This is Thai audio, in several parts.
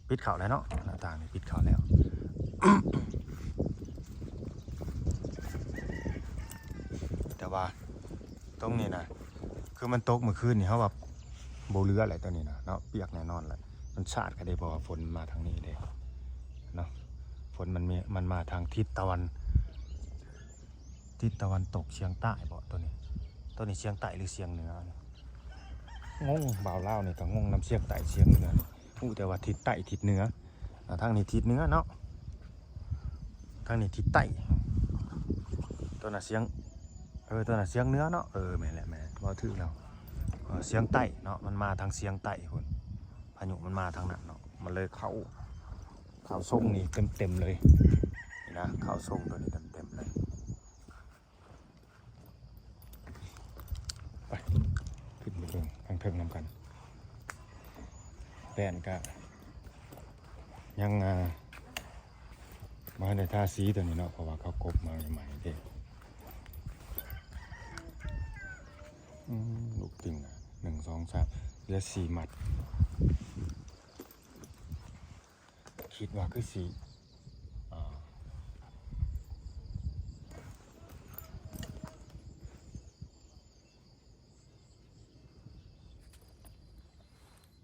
ปิดเข่าแล้วเนาะหน้าต่างนี่ปิดเข่าแล้ว แต่ว่าตรงนี้นะคือมันตกเมื่อคืนนี่เขาแบบโบเรืออะไรตัวนี้นะเนาะเปียกแน่นอนเลยมันชาดก็ได้บอกว่าฝนมาทางนี้เลยเนาะฝนมันมาทางทิศตะวันตกเฉียงใต้บอกตัวนี้เฉียงใต้หรือเฉียงเหนืองงบ่าวเล่านี่ก็งงน้ำเฉียงใต้เฉียงเหนือแต่ว่าทิศใต้ทิศเหนือทางนี้ทิศเหนือเนาะทางนี้ทิศใต้ตัวน่ะเฉียงตัวน่ะเฉียงเหนือเนาะแม่นแหละแม่ว่าถือแล้วเฉียงใต้เนาะมันมาทางเฉียงใต้คนพายุมันมาทางนั้นเนาะมันเลยเข้าส่งนี่เต็มเลยนี่นะเข้าส่งตัวนี้เต็มเลยไปขึ้นไปเบิ่งทางเทิงนำกันแดนก็ยังมาในท่าสีตัวนี้เนาะเพราะว่าเขากบมาใหม่ๆเด็กลูกติ่ง1 2 3เหลือ4 มัดคิดว่าคือ4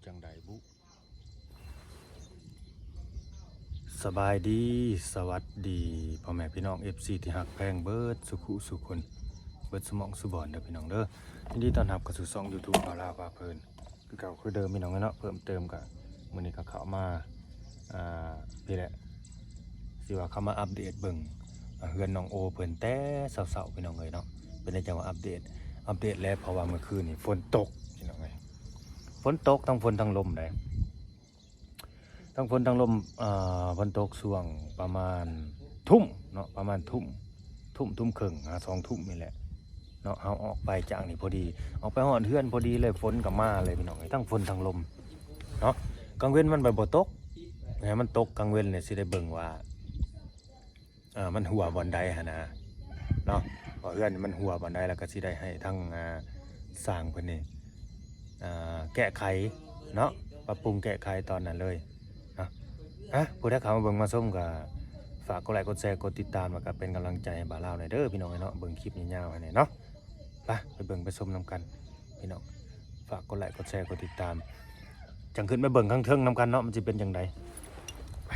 จังใดบุสบายดีสวัสดีพ่อแม่พี่น้อง FC ที่หักแพงเบิดสุขุสุคนเบิดสมองสุบอนเด้อพี่น้องเด้อยินดีต้อนรับเข้าสู่ช่อง YouTube บ่าวลาวพาเพลินคือเก่าคือเดิมพี่น้องเนาะเพิ่มเติมก็มื้อนี้ก็เข้ามาพี่แหละสิว่าเข้ามาอัปเดตเบิ่งเฮือนน้องโอเพิ่นแต่เช้าๆพี่น้องเอ้ยเนาะเป็นได้จังว่าอัปเดตแล้วเพราะว่าเมื่อคืนนี่ฝนตกพี่น้องเอ้ยฝนตกทั้งฝนทั้งลมได้ทั้งฝนทั้งลมฝนตกช่วงประมาณทุ่มเนาะประมาณทุ่มครึ่ง2 ทุ่มนี่แหละเนาะเอาออกไปจากนี่พอดีออกไปหอดเฮือนพอดีเลยฝนก็มาเลยพี่น้องทั้งฝนทั้งลมเนาะกลางเว้นมันบ่ตกมันตกกลางเว้นเนี่ยสิได้เบิ่งว่ามันหัวบ่อนใดหั่นนะเนาะพอเฮือนมันหัวบ่อนใดแล้วก็สิได้ให้ทั้งสร้างเพิ่นนี่แก้ไขเนาะปรับปรุงแก้ไขตอนนั้นเลยผู้ใดเข้ามาเบิ่งมาชมก็ฝากกดไลค์กดแชร์กดติดตามแล้วก็เป็นกำลังใจให้บ่าวลาวหน่อยเด้อพี่น้องเนาะเบิ่งคลิปยาวๆให้หน่อยเนาะไปเบิ่งไปชมนำกันพี่น้องฝากกดไลค์กดแชร์กดติดตามจังขึ้นไปเบิ่งข้างเทิงนำกันเนาะมันจะเป็นจังไดไป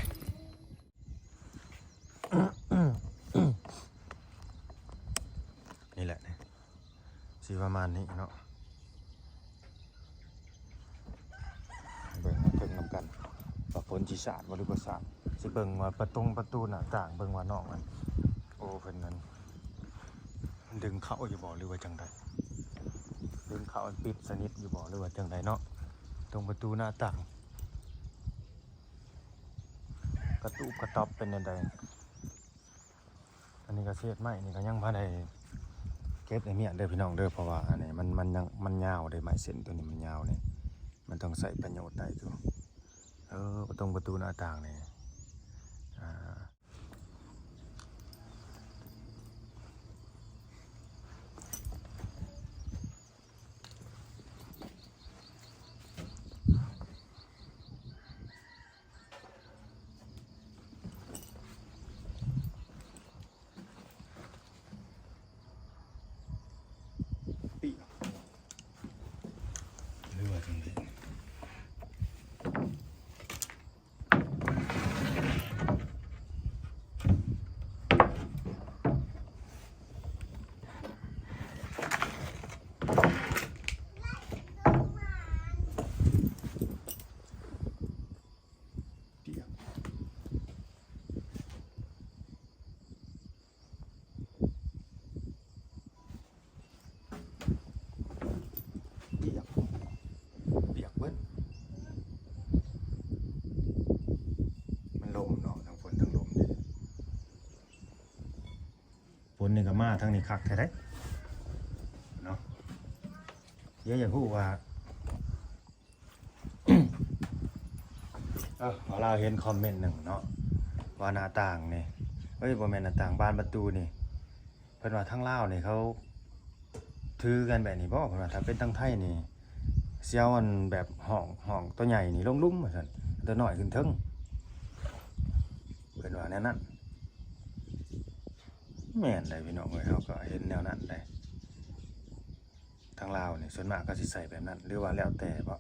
นี่แหละสิประมาณนี้เนาะเบิ่งข้างเทิงนำกันว่าฝนสิสาดบ่หรือบ่สาดสิเบิ่งว่าประตูหน้าต่างเบิ่งว่าน้องมันโอ้เพิ่นนั้นดึงเข้าอยู่บ่หรือว่าจังไดดึงเข้าปิดสนิทอยู่บ่หรือว่าจังไดเนาะตรงประตูหน้าต่างกระตุกกระตอบเป็นจังไดอันนี้ก็เศษไม้นี่ก็ยังบ่ได้เก็บไอ้เมียเด้อพี่น้องเด้อเพราะว่าอันนี้มันยาวเด้อไม้เส้นตัวนี้มันยาวนี่มันต้องใส่ประโยชน์ได้ตัวตรงประตูหน้าต่างนี่หรือว่าจังไดเปียกเบิดมันลมเนาะทั้งฝนทั้งลมนี่ฝนนี่ก็มาทางนี้คักแท้เด้เนาะเดี๋ยวอยากรู้ว่าเราเห็นคอมเมนต์หนึ่งเนาะว่าหน้าต่างนี่บ่แม่นหน้าต่างบานประตูนี่เพิ่นว่าทั้งลาวนี่เขาถือกันแบบนี้บ่เพิ่นว่าถ้าเป็นทางไทยนี่เสียวอันแบบห้องตัวใหญ่นี่ลงลุ่มว่าซั่นแต่ ตัวหน่อยขึ้นเทิงเป็นว่าแนวนั้นแม่นได้พี่น้องเอ้ยเขาก็เห็นแนวนั้นได้ทางลาวนี่ส่วนมากก็สิใส่แบบนั้นหรือว่าแล้วแต่บ่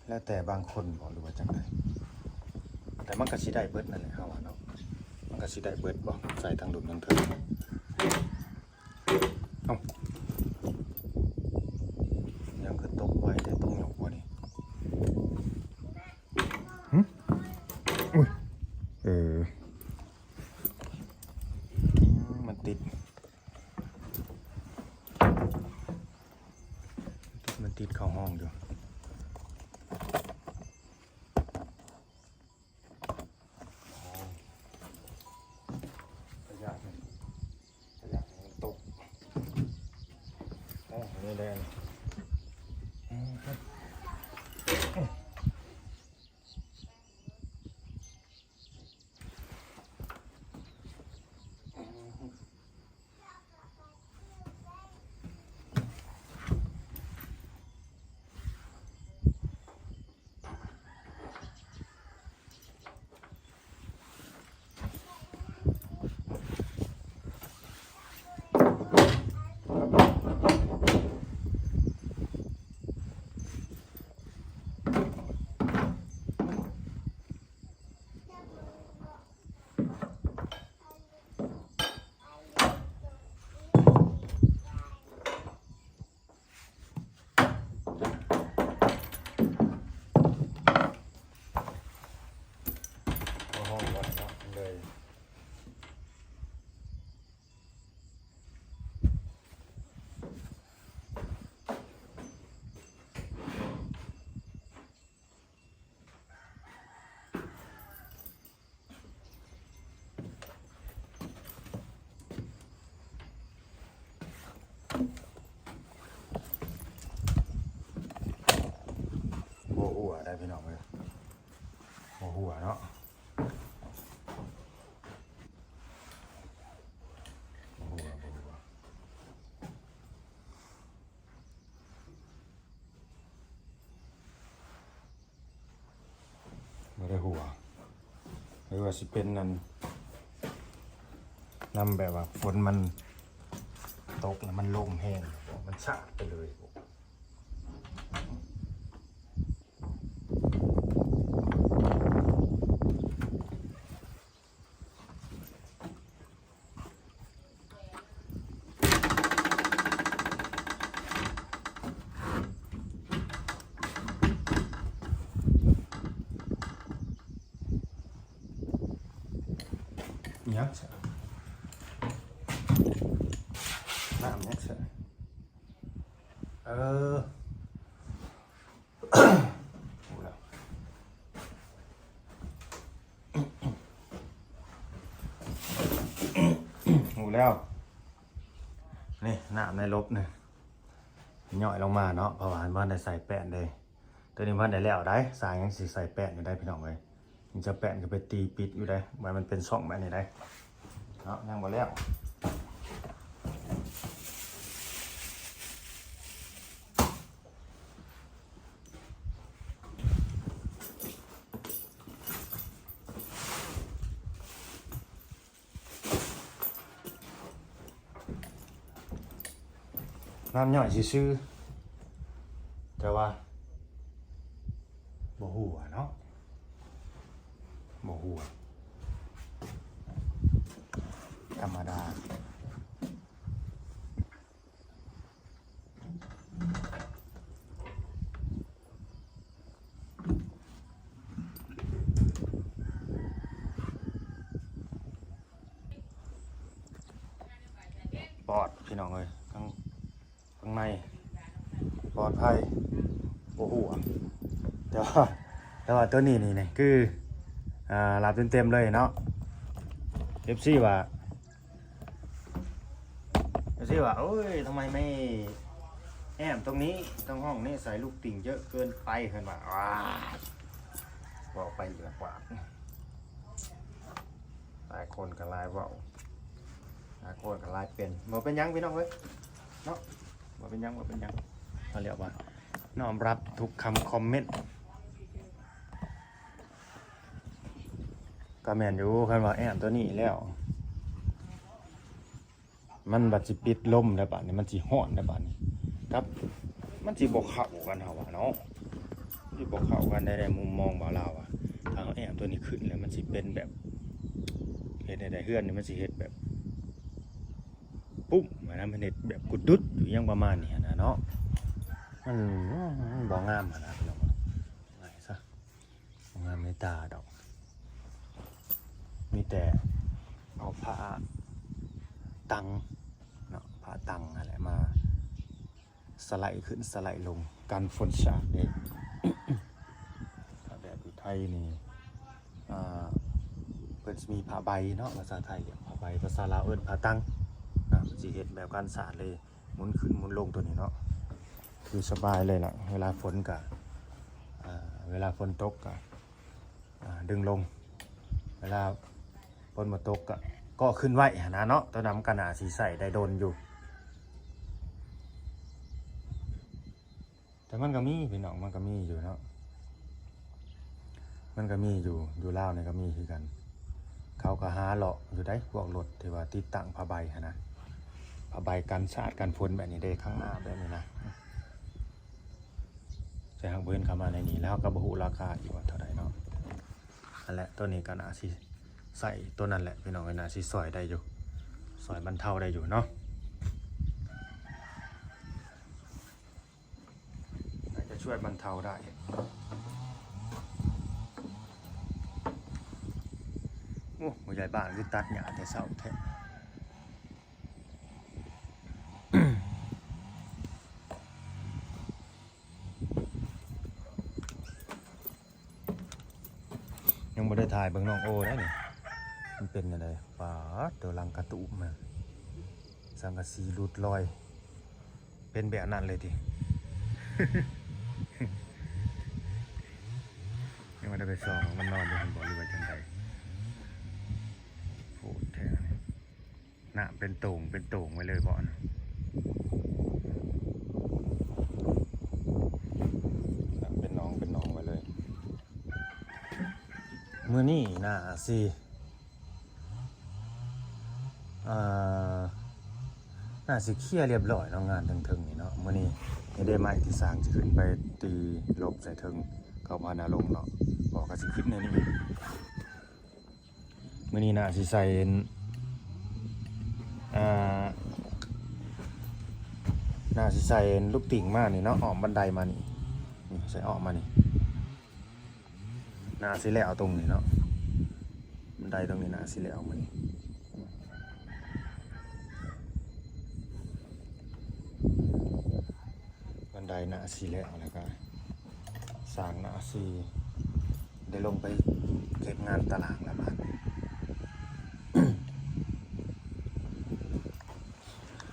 แล้วแต่บางคนบ่หรือว่าจังไดแต่มันก็สิได้เบิดนั่นแหละเฮาว่าเนาะมันก็สิได้เบิดบ่ใส่ทางดุมทางเทิงเอ้ายังคือตกไว้ได้ตรงหยกบ่นี่อุ้ยมันติดเข้าห้องอยู่ระยะมันตกนี่แดงหัวได้พี่น้องเลยหัวเนาะหัวไม่ได้หัวหรือว่าสิเป็นนั่นนำแบบว่าฝนมันตกแล้วมันลมแห้งมันสาดไปเลยยักษ์น้ำยักษ์หูแล้วนี่น้ำในลบเนี่ยย่อยลงมาเนาะเพราะว่าบ้านได้ใส่แป้นเลยตัวนี้บ้านได้แล้วได้สายยังสิใส่แป้นอยู่ได้พี่น้องเลยมันจะแป้นก็ไปตีปิดอยู่ได้มันเป็นช่องแบบนี้ได้เนาะยังบ่แล้วน้ำย่อยซื่อแต่ว่าบ่หัวเนาะบ่หัวธรรมดาปอดพี่น้องเลยข้างในปลอดภัยบ่หัวแต่ว่าตัวนี้นี่คือหลับเต็มเลยเนาะFC ว่าโอ้ยทำไมไม่แอมตรงนี้ตรงห้องนี้ใส่ลูกติ่งเยอะเกินไปเห็นป่ะบอกไปอยู่กว่าหลายคนก็ไลน์ว่าหลายคนก็ไลน์เป็นยังพี่น้องเว้ยเนาะบ่เป็นยังเขาเรียกว่าน้อมรับทุกคำคอมเมนต์ ก็แม่นอยู่คันว่าแอมตัวนี้แล้วมันบัดสิปิดลมได้บัดนี้มันสิฮ้อนได้บัดนี้ครับมันสิบ่เข้ากันเฮาว่าเนาะสิบ่เข้ากันได้มุมมองบ่าวลาวอ่ะถ้าเฮาแอมตัวนี้ขึ้นแล้วมันสิเป็นแบบเฮ็ดได้เฮือนนี่มันสิเฮ็ดแบบปุ๊บนะมันเฮ็ดแบบกุดดุดอยู่ยังประมาณนี้นะเนาะมันบ่งามนะพี่น้องไงซะบ่งามในตาดอกมีแต่เอาผ้าตังเนาะผ้าตังอะไรมาสไลด์ขึ้นสไลด์ลงกันฝนสาดเด็ก ถ้าแบบอยู่ไทยนี่เพิ่นมีผ้าใบเนาะภาษาไทยผ้าใบภาษาลาวเอิ้นผ้าตังนะสิเฮ็ดแบบการสาดเลยหมุนขึ้นหมุนลงตัวนี้เนาะคือสบายเลยล่ะเวลาฝนก็เวลาฝนตกก็ดึงลงเวลาฝนมาตกก็ขึ้นไว้นะเนาะตัวนั้นก็น่าสิใส่ได้โดนอยู่แต่มันก็มีพี่น้องมันก็มีอยู่เนาะมันก็มีอยู่ลาวนี่ก็มีคือกันเขาก็หาเลาะอยู่ได้พวกรถที่ว่าติดตั้งผ้าใบนะผ้าใบกันสาดกันฝนแบบนี้ได้ข้างหน้าแบบนี้นะแต่หากเบิ่นเข้ามาในนี้แล้วก็บ่ฮู้ราคาอยู่ว่าเท่าใดเนาะนั่นแหละตัวนี้ก็น่าสิใส่ตัวนั้นแหละพี่น้องน่าสิซอยได้อยู่ซอยบรรเทาได้อยู่เนาะน่าจะช่วยบรรเทาได้โอ้ผู้ใหญ่บ้านคือตัดหญ้าแต่เช้าแท้ยังบ่ได้ถ่ายเบิ่งน้องโอได้นี่มันเป็นจังได๋ปาดตัวลังกระตุกมาสังกะสีหลุดลอยเป็นแบบนั้นเลยติยังบ่ได้ไปส่องมันนอนอยู่หั่นบ่หรือว่าจังได๋โหดแท้นี่น่ะเป็นโต่งไว้เลยบ่นะเป็นน้องไว้เลยมื้อนี้น่าสิน่าสิเคลียร์เรียบร้อยเนาะงานถึงๆนี่เนาะมื้อนี้ได้ไม้ที่สร้างสิขึ้นไปตีลบใส่ถึงเข้ามานาลงเนาะบอกก็สิขึ้นแนวนี้มื้อนี้น่าสิใส่น่าสิใส่ลูกติ่งมานี่เนาะอ้อมบันไดมานี่ใส่อ้อมมานี่น่าสิแล้วตรงนี้เนาะบันไดตรงนี้น่าสิแล้วมานี่บันไดน่าสิแล้วแล้วก็สร้างน่าสิได้ลงไปเก็บงานตารางแล้วบัด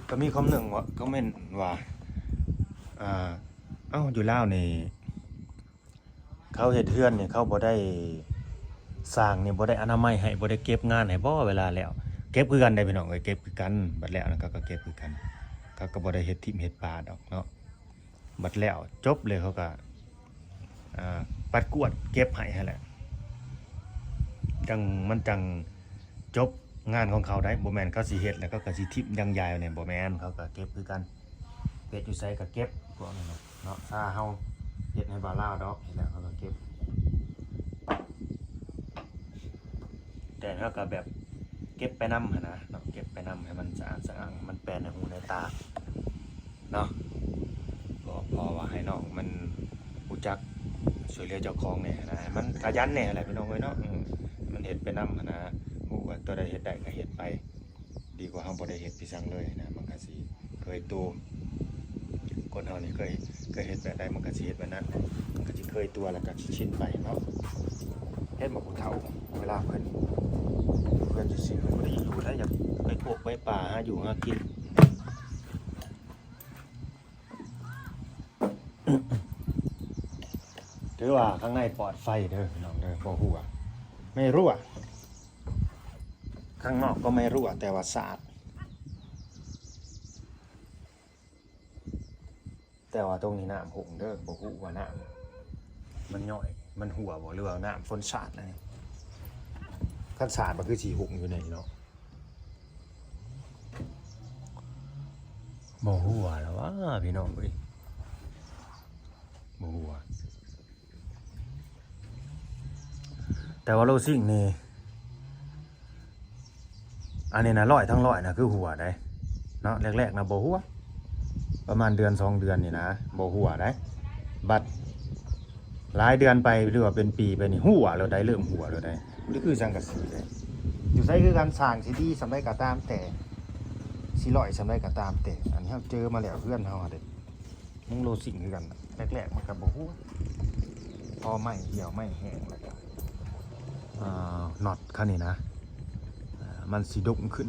ก็มีคำหนึ่งว่าก็เม่นว่าอยู่ลาวนี่เขาเฮ็ดเฮือนนี่เขาบ่ได้สร้างนี่บ่ได้อนามัยให้บ่ได้เก็บงานให้บ่เวลาแล้วเก็บคือกันได้พี่น้องเอ้ยเก็บคือกันบัดแล้วนะก็เก็บคือกันเขาก็บ่ได้เฮ็ดทิ่มเฮ็ดปาดอกเนาะบัดแล้วจบเลยเขาก็ปัดกวดเก็บให้หั่นแหละจังจบงานของเขาได้บ่แม่นเขาสิเฮ็ดแล้วก็สิทิ่มอย่างใหญ่เนี่ยบ่แม่นเขาก็เก็บคือกันเฮ็ดอยู่ไสก็เก็บพวกนั้นเนาะถ้าเฮาเฮ็ดให้บ่าวลาวดอกเฮ็ดแล้วเขาก็เก็บแต่เขาก็แบบเก็บไปนำหั่นนะเนาะเก็บไปนำให้มันสะอาดสะอ้างมันแปลนในหูในตาเนาะก็พอว่าให้น้องมันรู้จักช่วยเหลือเจ้าของแหน่นะมันขยันแหน่แหละพี่น้องเอ้ยเนาะมันเฮ็ดไปนำหั่นนะฮู้ว่าตัวใดเฮ็ดได้ก็เฮ็ดไปดีกว่าเฮาบ่ได้เฮ็ดพี่สั่งเลยนะมันก็สิเคยตัวคนเฮานี่เคยเฮ็ดแบบใดมันก็สิเฮ็ดแบบนั้นมันก็สิเคยตัวแล้วก็สิชินไปเนาะเฮ็ดบ่ผู้เฒ่าเวลาเพิ่นสิบ่ได้อยู่แล้วอยากไปโคกไปป่าหาอยู่หากินถือว่าข้างในปลอดไฟเด้อพี่น้องเด้อบ่รั่วไม่รั่วข้างนอกก็ไม่รั่วแต่ว่าสะอาดแต่ว่าตรงนี้น้ำหงเด้อบ่ฮู้ว่าน้ำมันย่อยมันหัวบ่หรือว่าน้ำฝนสาดนะ ขั้นสารมันคือสีหุงอยู่ไหนเนาะบ่หัวแล้ววะพี่น้องเอ้ยบ่หัวแต่ว่าโลซิ่งนี่อันนี้นะทั้งร้อยนะคือหัวได้เนาะแรกๆนะบ่หัวประมาณเดือน2 เดือนนี่นะบ่หัวได้บัดหลายเดือนไปหรือว่าเป็นปีไปนี่หัวเราได้เริ่มหัวเราได้นี่คือสังกะสีเลยอยู่ไสคือการสร้างสิดีสำได้ก็ตามแต่สิร้อยสำได้ก็ตามแต่อันนี้เราเจอมาแล้วเพื่อนเฮาเด้มึงโลซิ่งคือกันแรกๆมันก็บ่หัวพอไม่เหี่ยวไม่แห้งแล้วก็น็อตคันนี้นะมันสีดงขึ้น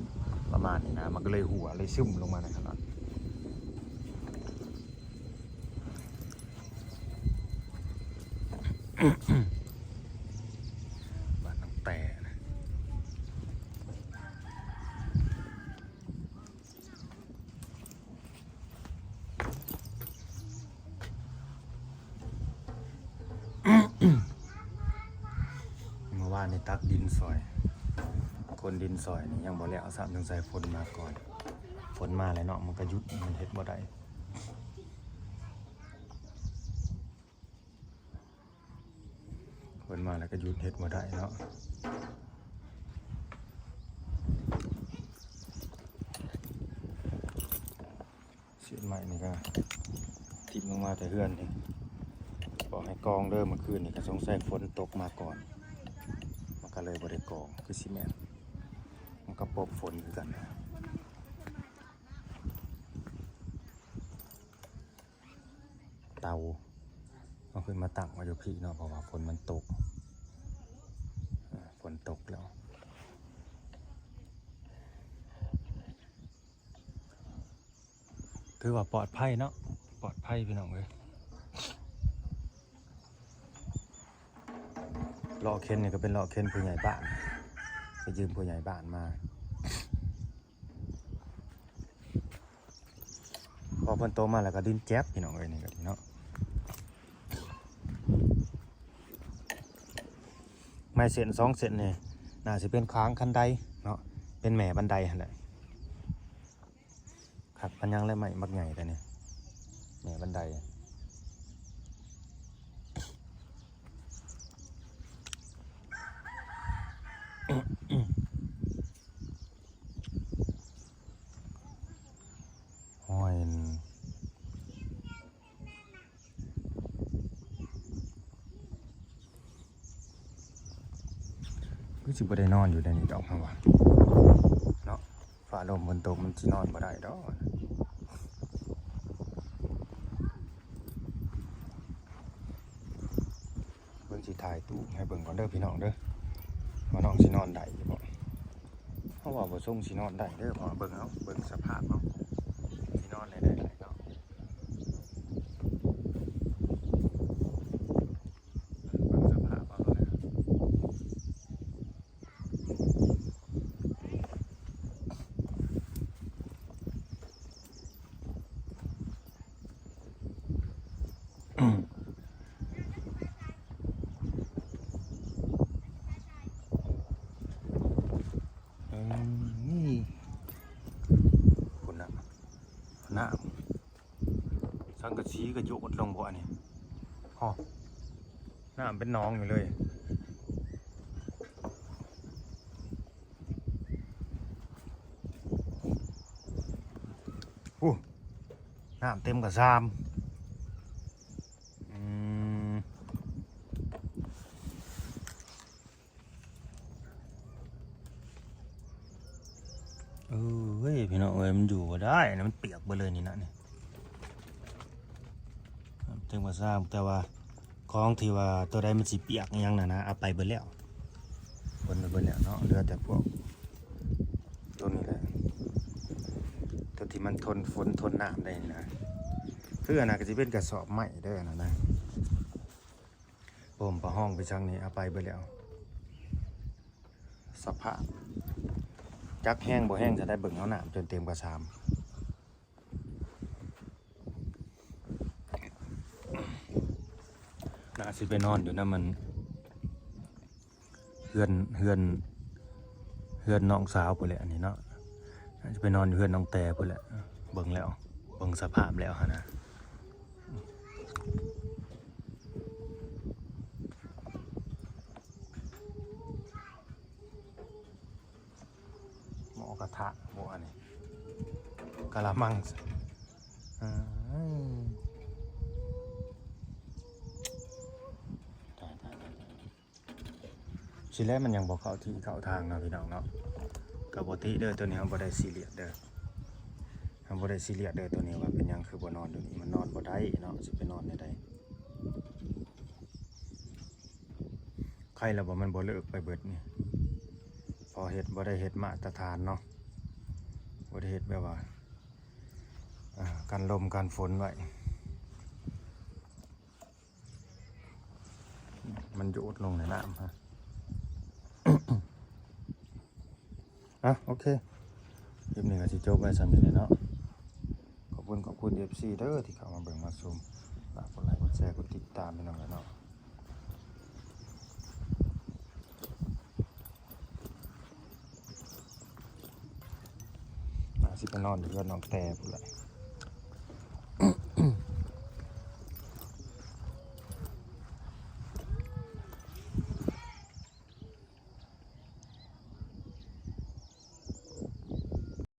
ประมาณนี้นะมันก็เลยหัวเลยซึมลงมาในขนาดบ้านน้ำแต่นะเมื่อวานในตักดินซอยคนดินซอยนี่ยังบ่แล้วสามจังใส่ฝนมาก่อนฝนมาแล้วเนาะมันก็ยุดมันเฮ็ดบ่ได้ฝนมาแล้วก็ยุดเฮ็ดบ่ได้เนาะเสียนใหม่นี่ก็ทิ่มลงมาแต่เฮือนนี่บอกให้กองเด้อเมื่อคืนนี่ก็สงสัยฝนตกมาก่อนมันก็เลยบ่ได้กองคือสิแม่นมันก็ปบฝนคือกันนะเตาเอาขึ้นมาตั้งไว้อยู่พี่เนาะเพราะว่าฝนมันตกฝนตกแล้วถือว่าปลอดภัยเนาะปลอดภัยพี่น้องเลยเลาะเค้นนี่ก็เป็นเลาะเค้นผู้ใหญ่บ้านไปยืมผู้ใหญ่บ้านมาพอเพิ่นโตมาแล้วก็ดินแจ๊บพี่น้องเอ้ยนี่ก็ดีเนาะไม้เส้น2 เส้นนี่น่าสิเป็นค้างคันไดเนาะเป็นแหม่บันไดหั่นแหละครับมันยังเลยใหม่มักใหญ่แต่นี่แหม่บันไดห้อยก็สิบ่ได้นอนอยู่ในนี้ดอกเฮาว่าเนาะฟ้าลมฝนตกมันสินอนบ่ได้ดอกเบิ่งสิถ่ายตู้ให้เบิ่งก่อนเด้อพี่น้องเด้อว่าน้องสินอนได้บ่เฮาว่าบ่ส่งสินอนได้เด้อเพราะเบิ่งเอาเบิ่งสภาพเอาสินอนได้เนาะนี่คุณนะน้ำสังกะสีก็โยดลงบ่อนี่ฮอน้ำเป็นน้องอยู่เลยน้ำเต็มกับซามเฮ้ยพี่น้องเอ้ยมันอยู่ก็ได้นะมันเปียกไปเลยนี่นะนี่เต็มกับซามแต่ว่าของที่ว่าตัวใดมันสิเปียกยังนะเอาไปเบิดแล้วบนไปเบิดแล้วเนาะเหลือแต่พวกตัวนี้แหละตัวที่มันทนฝนทนน้ำได้นะคืออันนั้นก็จะเป็นกระสอบใหม่ได้นะผมประห้องไปช่างนี้เอาไปเบิดแล้วสภาพจักแห้งบ่แห้งจะได้เบิ่งเอาหนามจนเต็มกระซามน่าสิไปนอนอยู่นะมันเฮือน ฮือนน้องสาวพุ่นแหละอันนี้เนาะน่าจะไปนอนอยู่เฮือนน้องแต่พุ่นแหละเบิ่งแล้วเบิ่งสภาพแล้วหั่นนะหม้อกระทะบ่อันนี้กะละมังอ่าสิแลมันยังบ่เข้าที่เข้าทางเนาะพี่น้องเนาะก็บ่ติเด้อตัวนี้เฮาบ่ได้ซีเรียสเด้อเฮาบ่ได้ซีเรียสเด้อตัวนี้ว่าเป็นหยังคือบ่นอนตัวนี้มันนอนบ่ได้เนาะสิไปนอนได้ใดใครแล้วบ่มันบ่เลิกไปเบิดนี่พอเฮ็ดบ่ได้เฮ็ดมาตรฐานเนาะบ่ได้เฮ็ดแบบว่ากันลมกันฝนไว้มันโยดลงในน้ำฮะ โอเคคลิปนี้ก็สิจบไว้สำหรับนี้เนาะขอบคุณ FC เด้อที่เข้ามาเบิ่งมาชมฝากกดไลค์กดแชร์กดติดตามพี่น้องกันเนาะสิไปนอนอยู่กับน้องแต่พุ่นแหละ